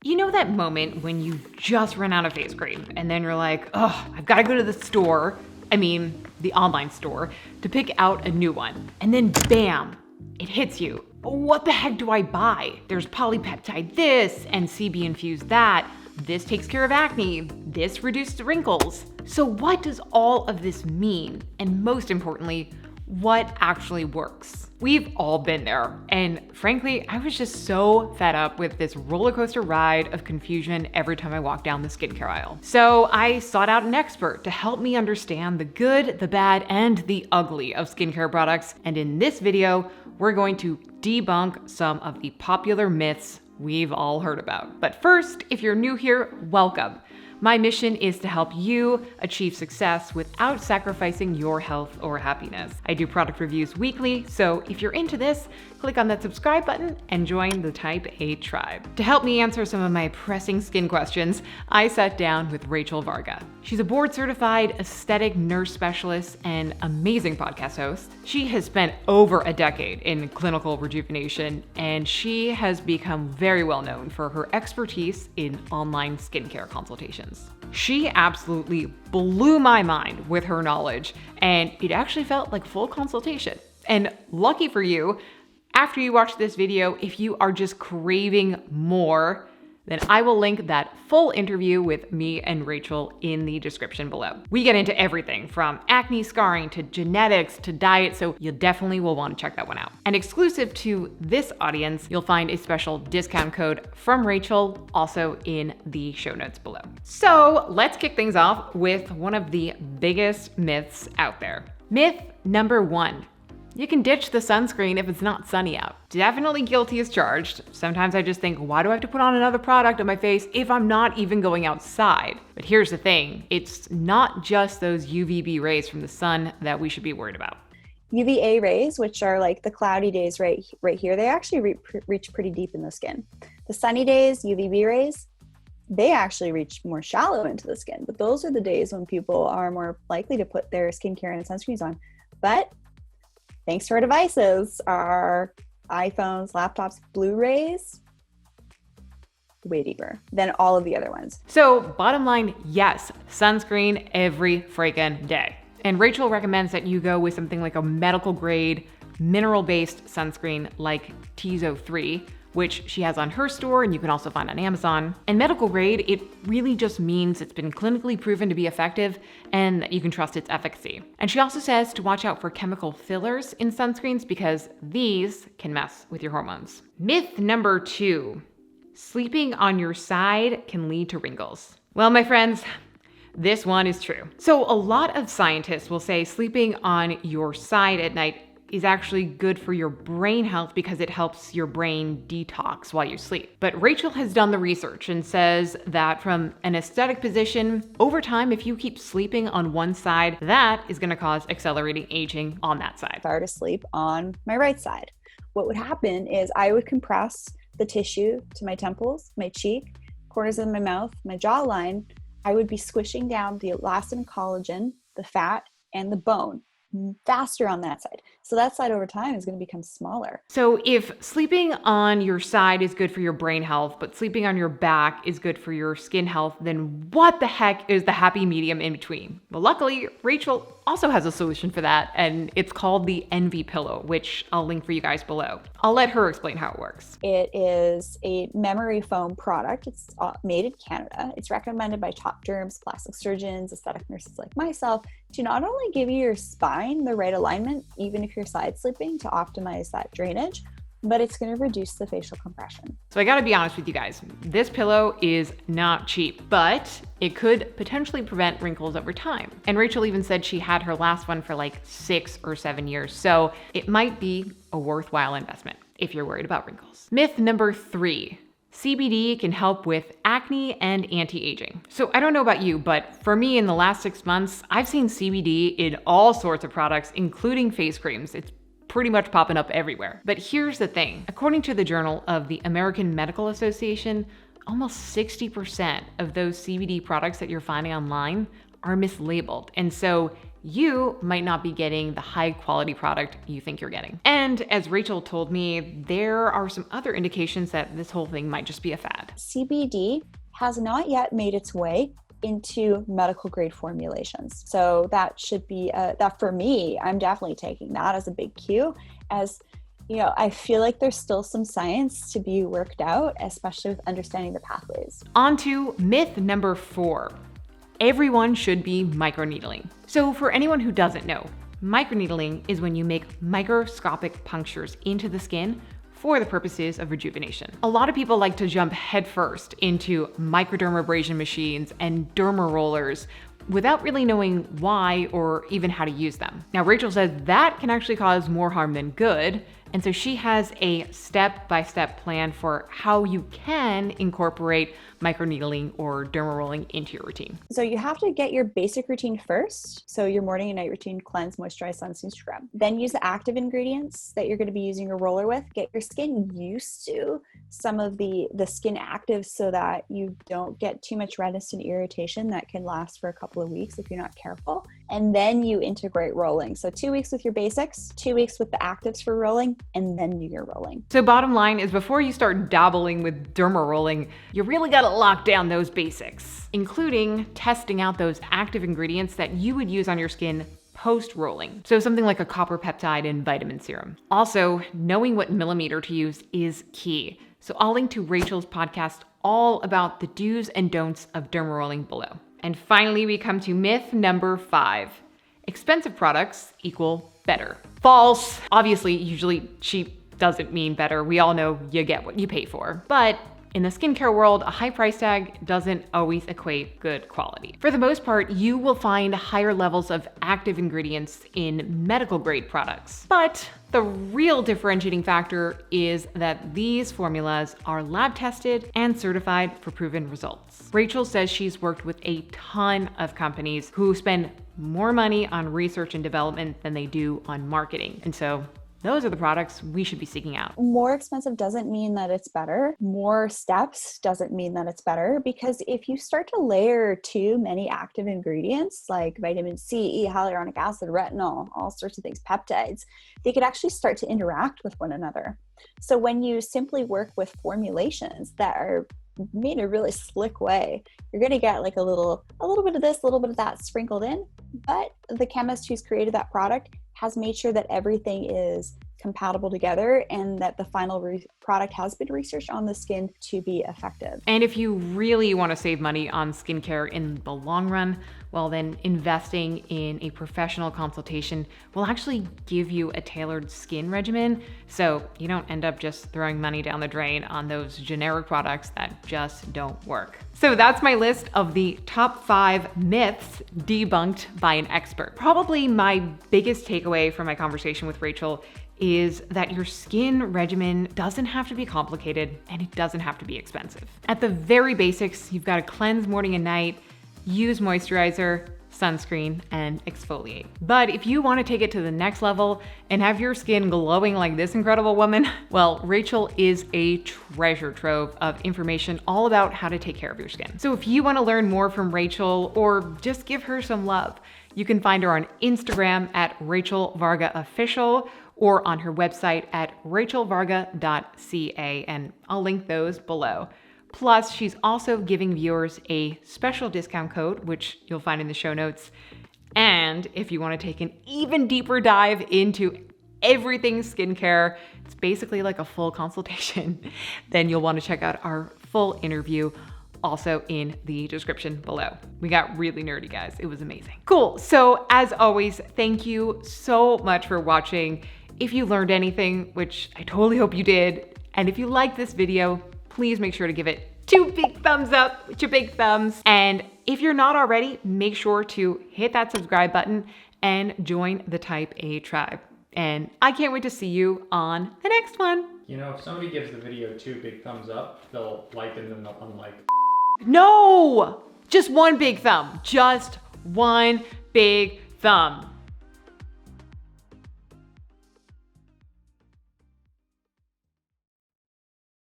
You know that moment when you just run out of face cream and then you're like, oh, I've got to go to the store, the online store, to pick out a new one. And then bam, it hits you. What the heck do I buy? There's polypeptide this and CB infused that. This takes care of acne. This reduces wrinkles. So what does all of this mean? And most importantly, what actually works? We've all been there. And frankly, I was just so fed up with this roller coaster ride of confusion every time I walked down the skincare aisle. So I sought out an expert to help me understand the good, the bad, and the ugly of skincare products. And in this video, we're going to debunk some of the popular myths we've all heard about. But first, if you're new here, welcome. My mission is to help you achieve success without sacrificing your health or happiness. I do product reviews weekly, so if you're into this, click on that subscribe button and join the Type A tribe. To help me answer some of my pressing skin questions, I sat down with Rachel Varga. She's a board-certified aesthetic nurse specialist and amazing podcast host. She has spent over a decade in clinical rejuvenation, and she has become very well known for her expertise in online skincare consultations. She absolutely blew my mind with her knowledge, and it actually felt like full consultation. And lucky for you, after you watch this video, if you are just craving more, then I will link that full interview with me and Rachel in the description below. We get into everything from acne scarring to genetics to diet, so you definitely will want to check that one out. And exclusive to this audience, you'll find a special discount code from Rachel also in the show notes below. So let's kick things off with one of the biggest myths out there. Myth number 1. You can ditch the sunscreen if it's not sunny out. Definitely guilty as charged. Sometimes I just think, why do I have to put on another product on my face if I'm not even going outside? But here's the thing, it's not just those UVB rays from the sun that we should be worried about. UVA rays, which are like the cloudy days right here, they actually reach pretty deep in the skin. The sunny days, UVB rays, they actually reach more shallow into the skin. But those are the days when people are more likely to put their skincare and sunscreens on. But thanks to our devices, our iPhones, laptops, Blu-rays, way deeper than all of the other ones. So bottom line, yes, sunscreen every freaking day. And Rachel recommends that you go with something like a medical grade, mineral-based sunscreen like Tizo 3, which she has on her store and you can also find on Amazon. And medical grade, it really just means it's been clinically proven to be effective and that you can trust its efficacy. And she also says to watch out for chemical fillers in sunscreens because these can mess with your hormones. Myth number 2, sleeping on your side can lead to wrinkles. Well, my friends, this one is true. So a lot of scientists will say sleeping on your side at night is actually good for your brain health because it helps your brain detox while you sleep. But Rachel has done the research and says that from an aesthetic position, over time, if you keep sleeping on one side, that is gonna cause accelerating aging on that side. If I were to sleep on my right side, what would happen is I would compress the tissue to my temples, my cheek, corners of my mouth, my jawline. I would be squishing down the elastin and collagen, the fat, and the bone faster on that side. So that side over time is going to become smaller. So if sleeping on your side is good for your brain health, but sleeping on your back is good for your skin health, then what the heck is the happy medium in between? Well, luckily, Rachel also has a solution for that, and it's called the Envy Pillow, which I'll link for you guys below. I'll let her explain how it works. It is a memory foam product. It's made in Canada. It's recommended by top derms, plastic surgeons, aesthetic nurses like myself to not only give you your spine the right alignment, even if you're side sleeping, to optimize that drainage, but it's going to reduce the facial compression. So I gotta be honest with you guys, this pillow is not cheap, but it could potentially prevent wrinkles over time. And Rachel even said she had her last one for like 6 or 7 years, so it might be a worthwhile investment if you're worried about wrinkles. Myth number 3. CBD can help with acne and anti-aging. So I don't know about you, but for me in the last 6 months, I've seen CBD in all sorts of products, including face creams. It's pretty much popping up everywhere. But here's the thing. According to the Journal of the American Medical Association, almost 60% of those CBD products that you're finding online are mislabeled. And so you might not be getting the high quality product you think you're getting. And as Rachel told me, there are some other indications that this whole thing might just be a fad. CBD has not yet made its way into medical grade formulations. So that should be, that for me, I'm definitely taking that as a big cue. As you know, I feel like there's still some science to be worked out, especially with understanding the pathways. On to myth number 4. Everyone should be microneedling. So for anyone who doesn't know, microneedling is when you make microscopic punctures into the skin for the purposes of rejuvenation. A lot of people like to jump headfirst into microdermabrasion machines and derma rollers without really knowing why or even how to use them. Now, Rachel says that can actually cause more harm than good, and so she has a step-by-step plan for how you can incorporate microneedling or derma rolling into your routine. So you have to get your basic routine first. So your morning and night routine: cleanse, moisturize, sunscreen, scrub. Then use the active ingredients that you're going to be using your roller with. Get your skin used to some of the skin actives so that you don't get too much redness and irritation that can last for a couple of weeks if you're not careful. And then you integrate rolling. So 2 weeks with your basics, 2 weeks with the actives for rolling, and then do your rolling. So bottom line is, before you start dabbling with derma rolling, you really gotta lock down those basics, including testing out those active ingredients that you would use on your skin post-rolling. So something like a copper peptide and vitamin serum. Also, knowing what millimeter to use is key. So I'll link to Rachel's podcast all about the do's and don'ts of derma rolling below. And finally, we come to myth number 5. Expensive products equal better. False. Obviously, usually cheap doesn't mean better. We all know you get what you pay for. But in the skincare world, a high price tag doesn't always equate good quality. For the most part, you will find higher levels of active ingredients in medical grade products. But the real differentiating factor is that these formulas are lab tested and certified for proven results. Rachel says she's worked with a ton of companies who spend more money on research and development than they do on marketing. And so those are the products we should be seeking out. More expensive doesn't mean that it's better. More steps doesn't mean that it's better, because if you start to layer too many active ingredients like vitamin C, hyaluronic acid, retinol, all sorts of things, peptides, they could actually start to interact with one another. So when you simply work with formulations that are made in a really slick way, you're going to get like a little bit of this, a little bit of that sprinkled in, but the chemist who's created that product has made sure that everything is compatible together and that the final product has been researched on the skin to be effective. And if you really want to save money on skincare in the long run, well, then investing in a professional consultation will actually give you a tailored skin regimen, so you don't end up just throwing money down the drain on those generic products that just don't work. So that's my list of the top 5 myths debunked by an expert. Probably my biggest takeaway from my conversation with Rachel is that your skin regimen doesn't have to be complicated and it doesn't have to be expensive. At the very basics, you've got to cleanse morning and night, use moisturizer, sunscreen, and exfoliate. But if you want to take it to the next level and have your skin glowing like this incredible woman, well, Rachel is a treasure trove of information all about how to take care of your skin. So if you want to learn more from Rachel or just give her some love, you can find her on Instagram at Rachel Varga Official or on her website at rachelvarga.ca, and I'll link those below. Plus, she's also giving viewers a special discount code, which you'll find in the show notes. And if you want to take an even deeper dive into everything skincare, it's basically like a full consultation, then you'll want to check out our full interview, also in the description below. We got really nerdy, guys. It was amazing. Cool. So as always, thank you so much for watching. If you learned anything, which I totally hope you did, and if you liked this video, please make sure to give it 2 big thumbs up with your big thumbs. And if you're not already, make sure to hit that subscribe button and join the Type A tribe. And I can't wait to see you on the next one. You know, if somebody gives the video 2 big thumbs up, they'll like it and then they'll unlike. No, just 1 big thumb, just 1 big thumb.